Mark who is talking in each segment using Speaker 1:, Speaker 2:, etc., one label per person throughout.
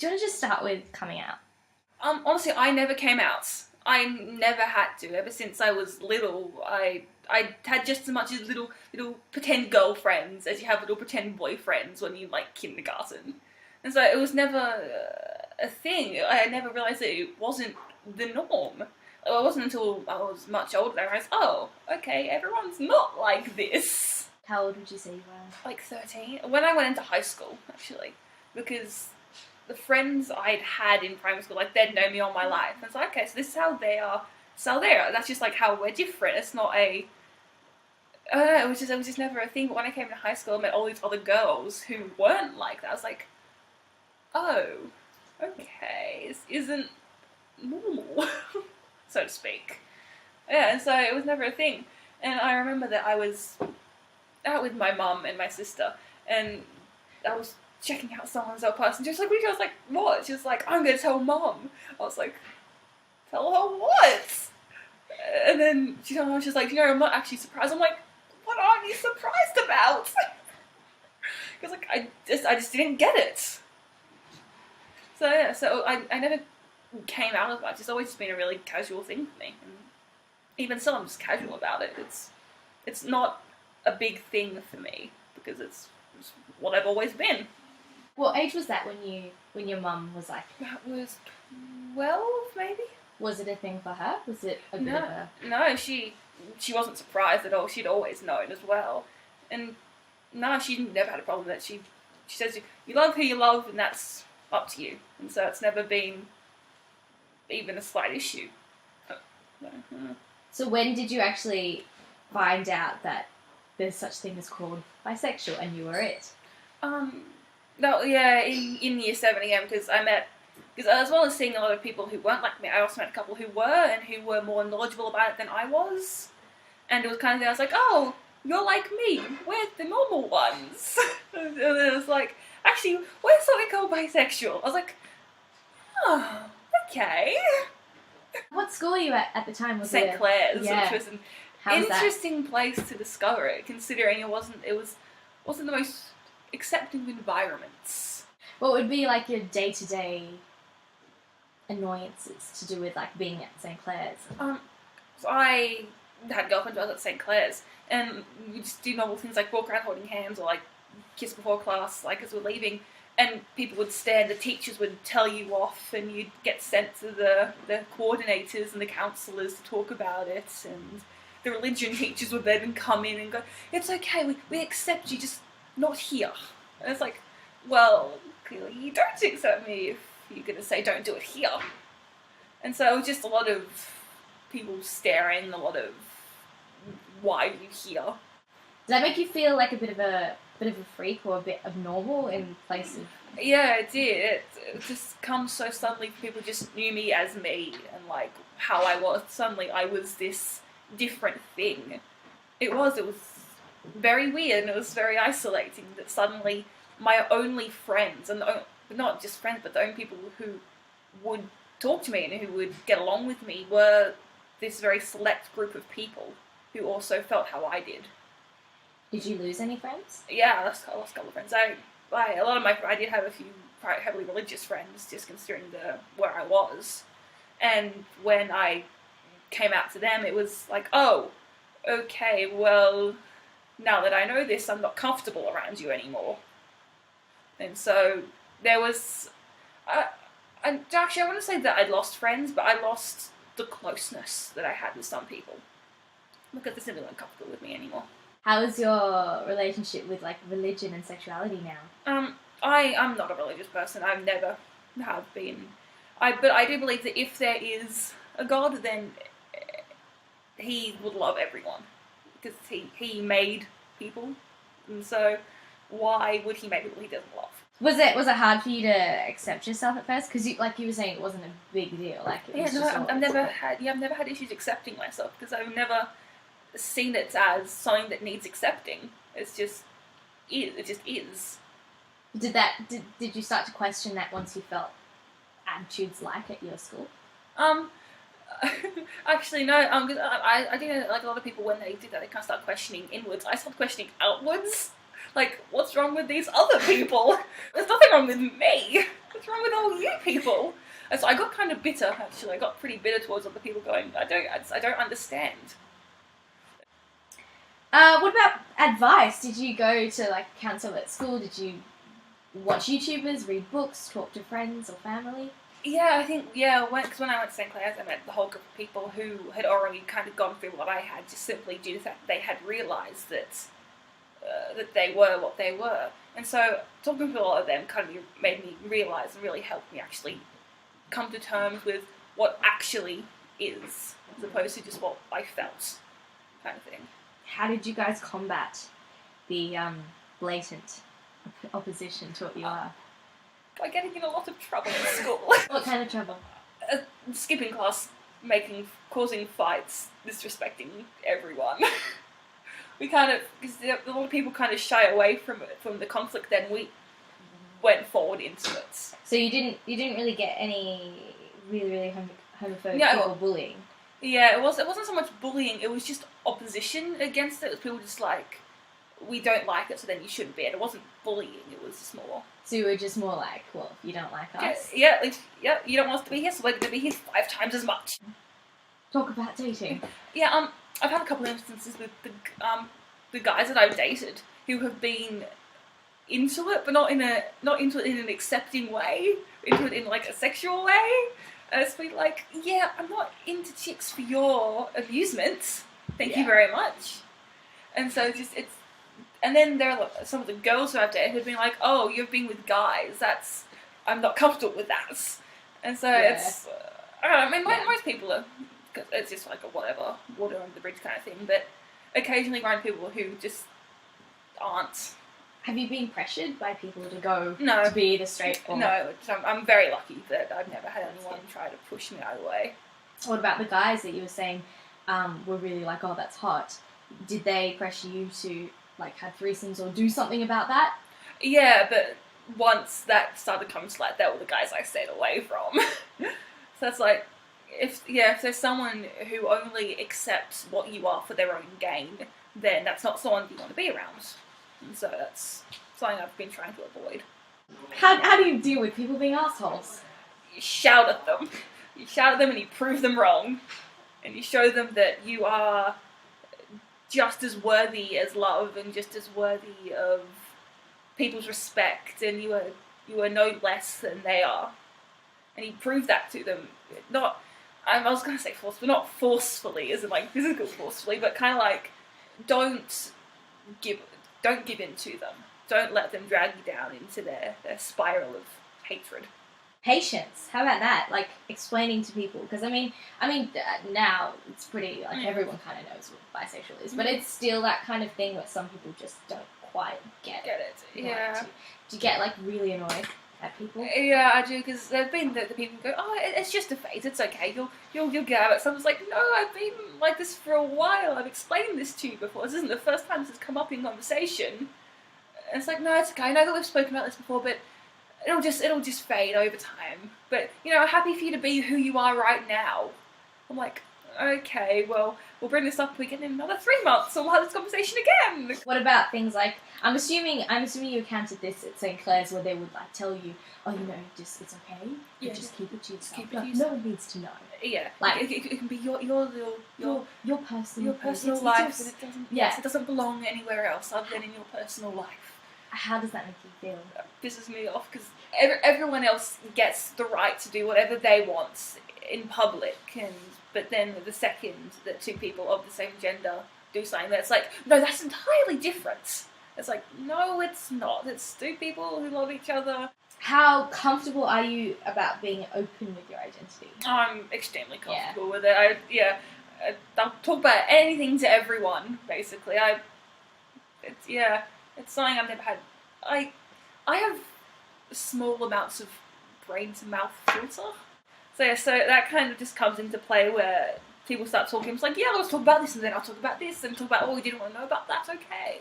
Speaker 1: Do you want to just start with coming out?
Speaker 2: Honestly, I never came out. I never had to. Ever since I was little, I had just as much as little pretend girlfriends as you have little pretend boyfriends when you like kindergarten, and so it was never a thing. I never realised that it wasn't the norm. It wasn't until I was much older that I realised, oh, okay, everyone's not like this.
Speaker 1: How old would you say you were?
Speaker 2: Like 13. When I went into high school, actually, because the friends I'd had in primary school, like, they'd known me all my life. And it's like, okay, so this is how they are. So they are. That's just like how we're different. It's not a... I don't know, it was just never a thing. But when I came to high school, I met all these other girls who weren't like that. I was like, oh, okay, this isn't normal, so to speak. Yeah, and so it was never a thing. And I remember that I was out with my mum and my sister, and I was checking out someone's old person. She was like, what? I was like, what? She was like, I'm going to tell Mum. I was like, tell her what? And then she told me, she was like, you know, I'm not actually surprised. I'm like, what are you surprised about? Because like, I just didn't get it. So yeah, so I never came out as much. It's always just been a really casual thing for me. And even still, I'm just casual about it. It's not a big thing for me because it's what I've always been.
Speaker 1: What age was that when your mum was like?
Speaker 2: That was 12, maybe.
Speaker 1: Was it a thing for her? Was it a bit of a...
Speaker 2: No, she wasn't surprised at all. She'd always known as well. And no, she never had a problem with that. She says you love who you love and that's up to you. And so it's never been even a slight issue.
Speaker 1: So when did you actually find out that there's such thing as called bisexual and you were it?
Speaker 2: No, yeah, in year 7 again, because as well as seeing a lot of people who weren't like me, I also met a couple who were, and who were more knowledgeable about it than I was. And it was kind of, I was like, oh, you're like me, we're the normal ones. And then it was like, actually, we're something called bisexual. I was like, oh, okay.
Speaker 1: What school were you at the time? Was
Speaker 2: St. Clair's,
Speaker 1: yeah.
Speaker 2: which was an interesting place to discover it, considering it wasn't the most accepting of environments.
Speaker 1: What would be like your day-to-day annoyances to do with like being at St. Clair's?
Speaker 2: So I had girlfriends when I was at St. Clair's, and we just do normal things like walk around holding hands or like kiss before class, like as we're leaving, and people would stare, the teachers would tell you off, and you'd get sent to the coordinators and the counsellors to talk about it, and the religion teachers would then come in and go, it's okay, we accept you, just not here. And it's like, well, clearly you don't accept me if you're going to say don't do it here. And so it was just a lot of people staring, a lot of why are you here?
Speaker 1: Does that make you feel like a bit of a freak or a bit abnormal in place of...
Speaker 2: Yeah, it did. It just comes so suddenly. People just knew me as me and like how I was. Suddenly I was this different thing. It was very weird, and it was very isolating that suddenly my only friends, and not just friends, but the only people who would talk to me and who would get along with me were this very select group of people who also felt how I did.
Speaker 1: Did you lose any friends?
Speaker 2: Yeah, I lost a couple of friends. I did have a few quite heavily religious friends, just considering where I was. And when I came out to them, it was like, oh, okay, well, now that I know this, I'm not comfortable around you anymore. And so there was... actually, I want to say that I lost friends, but I lost the closeness that I had with some people. Because they simply weren't comfortable with me anymore.
Speaker 1: How is your relationship with like religion and sexuality now?
Speaker 2: I'm not a religious person. I've never have been. But I do believe that if there is a God, then he would love everyone. Because he made people. And so why would he make people he doesn't love?
Speaker 1: Was it hard for you to accept yourself at first? Because like you were saying, it wasn't a big deal. Like it was
Speaker 2: I've never had issues accepting myself because I've never seen it as something that needs accepting. It just is.
Speaker 1: Did you start to question that once you felt attitudes like at your school?
Speaker 2: Actually no. Cause I think like a lot of people when they did that, they kind of start questioning inwards. I started questioning outwards. Like, what's wrong with these other people? There's nothing wrong with me. What's wrong with all you people? And so I got kind of bitter, actually. I got pretty bitter towards other people going, I don't understand.
Speaker 1: What about advice? Did you go to like counsel at school? Did you watch YouTubers, read books, talk to friends or family?
Speaker 2: Yeah, I think, because when I went to St. Clair's, I met the whole group of people who had already kind of gone through what I had, just simply due to the fact that they had realised that they were what they were. And so talking to a lot of them kind of made me realise and really helped me actually come to terms with what actually is, as opposed to just what I felt, kind of thing.
Speaker 1: How did you guys combat the blatant opposition to what you are?
Speaker 2: By getting in a lot of trouble in school.
Speaker 1: What kind of trouble?
Speaker 2: Skipping class, causing fights, disrespecting everyone. We kind of, because a lot of people kind of shy away from the conflict, then we went forward into it.
Speaker 1: So you didn't really get any really homophobic
Speaker 2: No.
Speaker 1: people bullying?
Speaker 2: Yeah, it wasn't so much bullying, it was just opposition against it. It was people just like, we don't like it, so then you shouldn't be it. It wasn't bullying, it was just more.
Speaker 1: So you were just more like, well, if you don't like us.
Speaker 2: Yeah, you don't want us to be here, so we're going to be here 5 times as much.
Speaker 1: Talk about dating.
Speaker 2: Yeah, I've had a couple of instances with the guys that I've dated who have been into it, but not into it in an accepting way, into it in like a sexual way. And it's been like, yeah, I'm not into chicks for your amusement. Thank you very much. And so and then there are some of the girls who I've dated who've been like, oh, you've been with guys. I'm not comfortable with that. And so it's, I don't know, I mean, most people are, cause it's just like a whatever, water under the bridge kind of thing, but occasionally find people who just aren't.
Speaker 1: Have you been pressured by people to go
Speaker 2: No.
Speaker 1: to be the straight or?
Speaker 2: No, I'm very lucky that I've never had anyone try to push me either way.
Speaker 1: What about the guys that you were saying were really like, oh, that's hot? Did they pressure you to like have threesomes or do something about that?
Speaker 2: Yeah, but once that started to come to light, they were the guys I stayed away from. So that's like, if there's someone who only accepts what you are for their own gain, then that's not someone you want to be around. And so that's something I've been trying to avoid.
Speaker 1: How do you deal with people being assholes?
Speaker 2: You shout at them. You shout at them and you prove them wrong. And you show them that you are just as worthy as love and just as worthy of people's respect, and you are no less than they are. And you prove that to them. I was going to say forcefully, not forcefully, as in like physical forcefully, but kind of like don't give in to them. Don't let them drag you down into their spiral of hatred.
Speaker 1: Patience. How about that? Like explaining to people, because I mean, now it's pretty like everyone kind of knows what bisexual is, but it's still that kind of thing where some people just don't quite get it.
Speaker 2: Yeah.
Speaker 1: Do you get like really annoyed at people?
Speaker 2: Yeah, I do, because there've been the people who go, oh, it's just a phase, it's okay, you'll get out of it. Someone's like, no, I've been like this for a while, I've explained this to you before, this isn't the first time this has come up in conversation. And it's like, no, it's okay, I know that we've spoken about this before, but it'll just fade over time. But, I'm happy for you to be who you are right now. I'm like, okay, well, we'll bring this up again in another 3 months, and we'll have this conversation again.
Speaker 1: What about things like, I'm assuming you encountered this at St. Clair's where they would like tell you, oh, it's okay, just keep it to yourself. No one needs to know.
Speaker 2: Yeah,
Speaker 1: like
Speaker 2: it can be your
Speaker 1: personal
Speaker 2: life. It doesn't belong anywhere else other than in your personal life.
Speaker 1: How does that make you feel?
Speaker 2: That pisses me off, because everyone else gets the right to do whatever they want in public, but then the second that 2 people of the same gender do something that's like, no, that's entirely different. It's like, no, it's not. It's 2 people who love each other.
Speaker 1: How comfortable are you about being open with your identity?
Speaker 2: I'm extremely comfortable with it. I'll talk about anything to everyone, basically. It's something I've never had. I have small amounts of brain to mouth filter. So that kind of just comes into play where people start talking. It's like, yeah, let's talk about this, and then I'll talk about this, and talk about what we didn't want to know about. That's okay.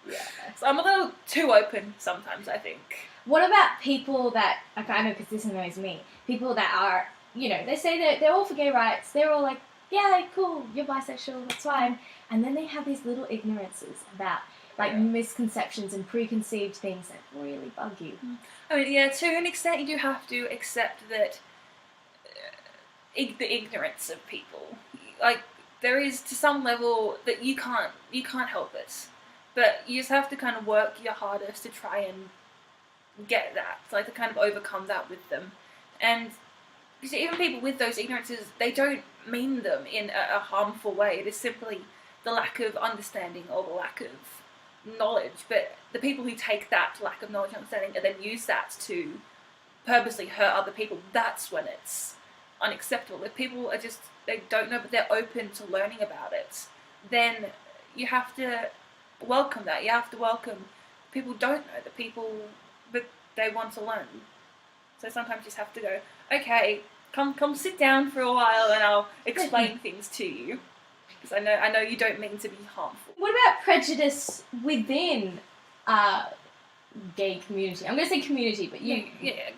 Speaker 2: Yeah. So I'm a little too open sometimes, I think.
Speaker 1: What about people that, I know because this annoys me, people that are, they say that they're all for gay rights, they're all like, yeah, cool, you're bisexual, that's fine. And then they have these little ignorances about like misconceptions and preconceived things that really bug you.
Speaker 2: I mean, yeah, to an extent you do have to accept that the ignorance of people. Like, there is to some level that you can't help it. But you just have to kind of work your hardest to try and get that, like to kind of overcome that with them. And because even people with those ignorances, they don't mean them in a harmful way. It is simply the lack of understanding or the lack of knowledge. But the people who take that lack of knowledge and understanding and then use that to purposely hurt other people, that's when it's unacceptable. If people are just, they don't know but they're open to learning about it, then you have to welcome that. You have to welcome people don't know, the people but they want to learn. So sometimes you just have to go, okay, come sit down for a while and I'll explain things to you, because I know you don't mean to be harmful.
Speaker 1: What about prejudice within gay community? I'm going to say community, but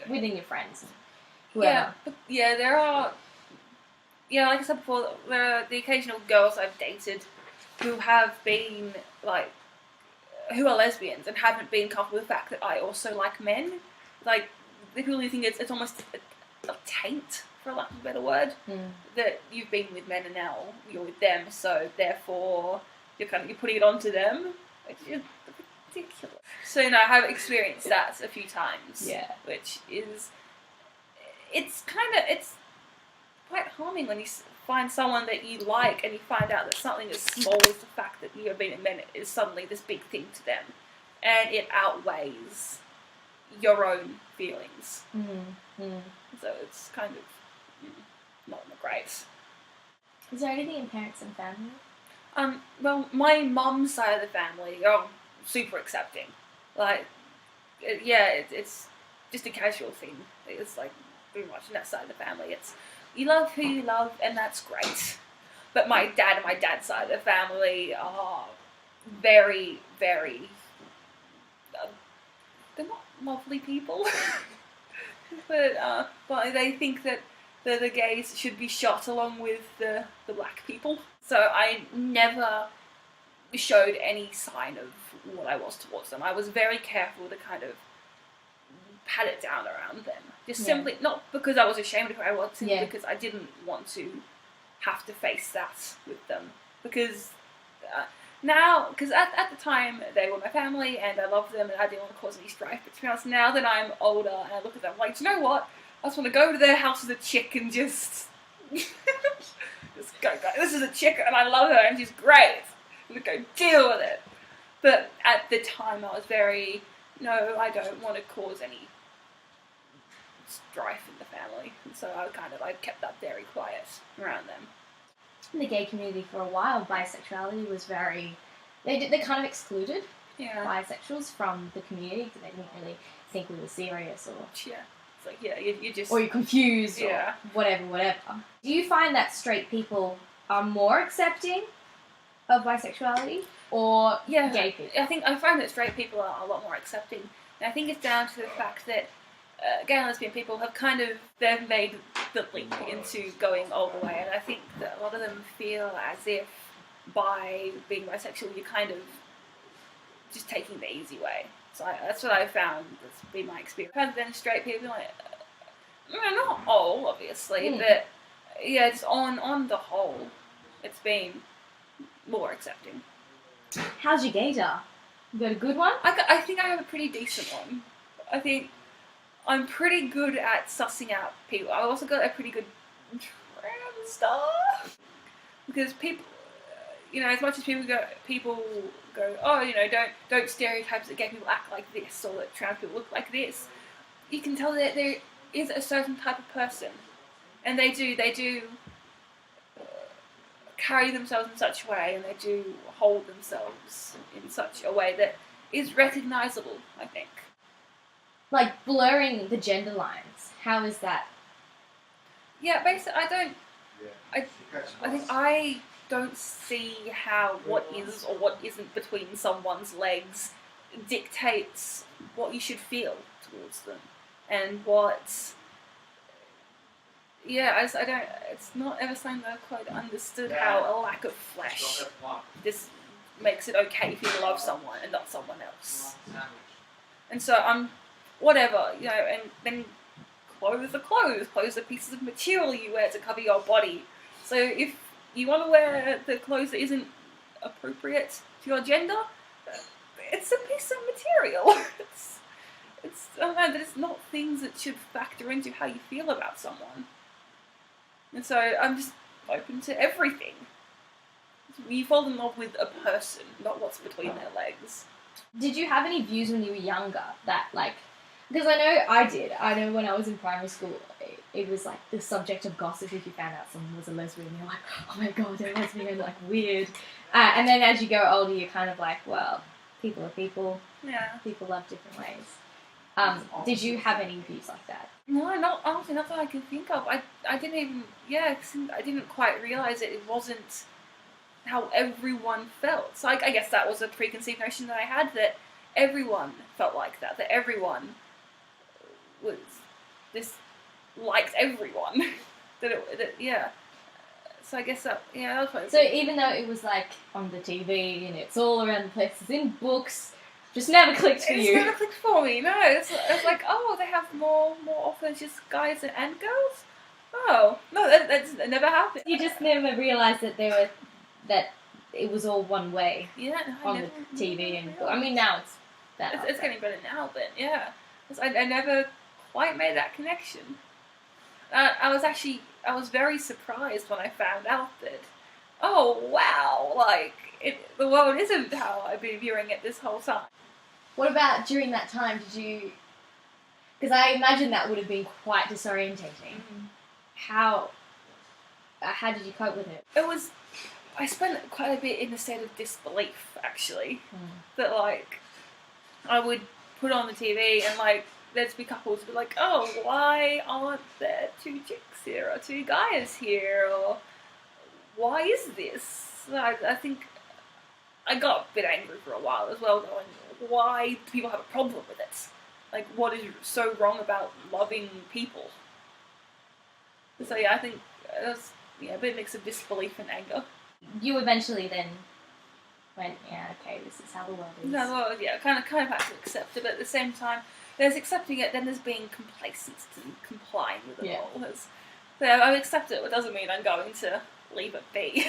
Speaker 1: within your friends. Whoever.
Speaker 2: Yeah, there are. Yeah, like I said before, there are the occasional girls I've dated who have been like, who are lesbians and haven't been comfortable with the fact that I also like men. Like, the people who think it's almost a taint, for lack of a better word, that you've been with men and now you're with them, so therefore you're putting it onto them, which is ridiculous. So I have experienced that a few times.
Speaker 1: Yeah.
Speaker 2: Which is, it's quite harming when you find someone that you like and you find out that something as small as the fact that you have been with men is suddenly this big thing to them, and it outweighs your own feelings. So it's kind of not great.
Speaker 1: Is there anything in parents and family?
Speaker 2: Well, my mum's side of the family are super accepting. Like, it's just a casual thing. It's like pretty much on that side of the family. It's, you love who you love, and that's great. But my dad and my dad's side of the family are very, very... they're not lovely people. but they think that the gays should be shot along with the black people. So I never showed any sign of what I was towards them. I was very careful to kind of pat it down around them. Just simply, not because I was ashamed of who I was, simply because I didn't want to have to face that with them. Because now, because at the time they were my family and I loved them and I didn't want to cause any strife, but to be honest, now that I'm older and I look at them like, do you know what? I just want to go to their house as a chick and just go, this is a chick and I love her and she's great. I'm going to go deal with it. But at the time I was very, no, I don't want to cause any strife in the family. And so I kept that very quiet around them.
Speaker 1: In the gay community for a while, bisexuality was very... They kind of excluded bisexuals from the community because they didn't really think we were serious or...
Speaker 2: Yeah. It's like, you just...
Speaker 1: Or you're confused or whatever. Do you find that straight people are more accepting of bisexuality or gay people?
Speaker 2: I find that straight people are a lot more accepting. And I think it's down to the fact that gay and lesbian people have they've made the leap into going all the way, and I think that a lot of them feel as if by being bisexual you're kind of just taking the easy way. So that's what I found. That's been my experience. Rather than straight people, like, not all, obviously, but just on the whole, it's been more accepting.
Speaker 1: How's your gaydar? You got a good one?
Speaker 2: I think I have a pretty decent one. I think I'm pretty good at sussing out people. I've also got a pretty good trans star. Because people, as much as people go, oh, don't stereotypes that gay people act like this or that trans people look like this. You can tell that there is a certain type of person, and they do carry themselves in such a way, and they do hold themselves in such a way that is recognisable, I think.
Speaker 1: Like blurring the gender lines. How is that?
Speaker 2: Yeah, basically, I think I don't see how what is or what isn't between someone's legs dictates what you should feel towards them, and what. Yeah, I don't. It's not ever something that I've quite understood how a lack of flesh just makes it okay for you to love someone and not someone else. And so whatever, you know, and then clothes are clothes. Clothes are pieces of material you wear to cover your body. So if you want to wear the clothes that isn't appropriate to your gender, it's a piece of material. It's I don't know, that it's not things that should factor into how you feel about someone. And so I'm just open to everything. You fall in love with a person, not what's between their legs.
Speaker 1: Did you have any views when you were younger that, like, because I know I did. I know when I was in primary school, it was like the subject of gossip if you found out someone was a lesbian. You're like, oh my god, they're lesbian, like weird. And then as you go older, you're kind of like, well, people are people.
Speaker 2: Yeah.
Speaker 1: People love different ways. Did you have any views like that?
Speaker 2: No, honestly, not that I can think of. I didn't even, I didn't quite realise it wasn't how everyone felt. So I guess that was a preconceived notion that I had, that everyone felt like that everyone was liked everyone. So I guess that was what
Speaker 1: So even though it was like on the TV and it's all around the place, it's in books, just never clicked for you.
Speaker 2: It's never clicked for me. No, it's like, oh, they have more often just guys and girls. Oh no, that's never happened.
Speaker 1: You just never realised that it was all one way.
Speaker 2: Yeah,
Speaker 1: on the TV and I mean now it's better.
Speaker 2: It's getting better now, but yeah, I never quite made that connection. I was very surprised when I found out that, oh wow, like the world isn't how I've been viewing it this whole time.
Speaker 1: What about during that time? Did you? Because I imagine that would have been quite disorientating.
Speaker 2: Mm-hmm.
Speaker 1: How did you cope with it?
Speaker 2: I spent quite a bit in a state of disbelief, actually. That, like, I would put on the TV and, like, there'd be couples who'd be like, oh, why aren't there 2 chicks here or 2 guys here? Or why is this? I think I got a bit angry for a while as well, going, why do people have a problem with it? Like, what is so wrong about loving people? So, yeah, I think it was a bit of a mix of disbelief and anger.
Speaker 1: You eventually then went, yeah, okay, this is how the world is.
Speaker 2: No, well, yeah, kind of had to accept it, but at the same time, there's accepting it, then there's being complacent and complying with it all. So I accept it, but it doesn't mean I'm going to leave it be.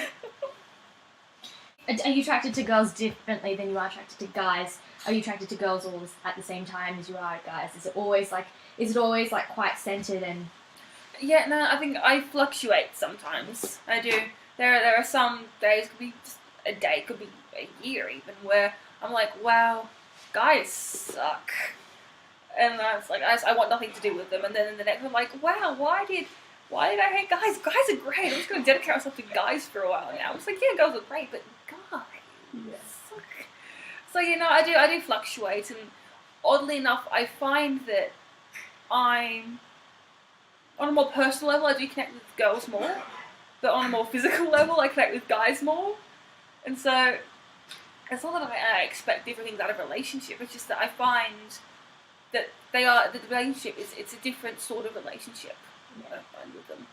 Speaker 1: Are you attracted to girls differently than you are attracted to guys? Are you attracted to girls all at the same time as you are guys? Is it always like quite centered and?
Speaker 2: Yeah, no, I think I fluctuate sometimes. I do. There are some days, could be just a day, could be a year even, where I'm like, wow, guys suck. And it's like, I want nothing to do with them. And then in the next, I'm like, wow, why did I hate guys? Guys are great. I'm just going to dedicate myself to guys for a while now. It's like, yeah, girls are great, but guys suck. So, I do fluctuate. And oddly enough, I find that on a more personal level, I do connect with girls more. But on a more physical level, I connect with guys more. And so, it's not that I expect different things out of a relationship. It's just that I find that the relationship it's a different sort of relationship. I find with them.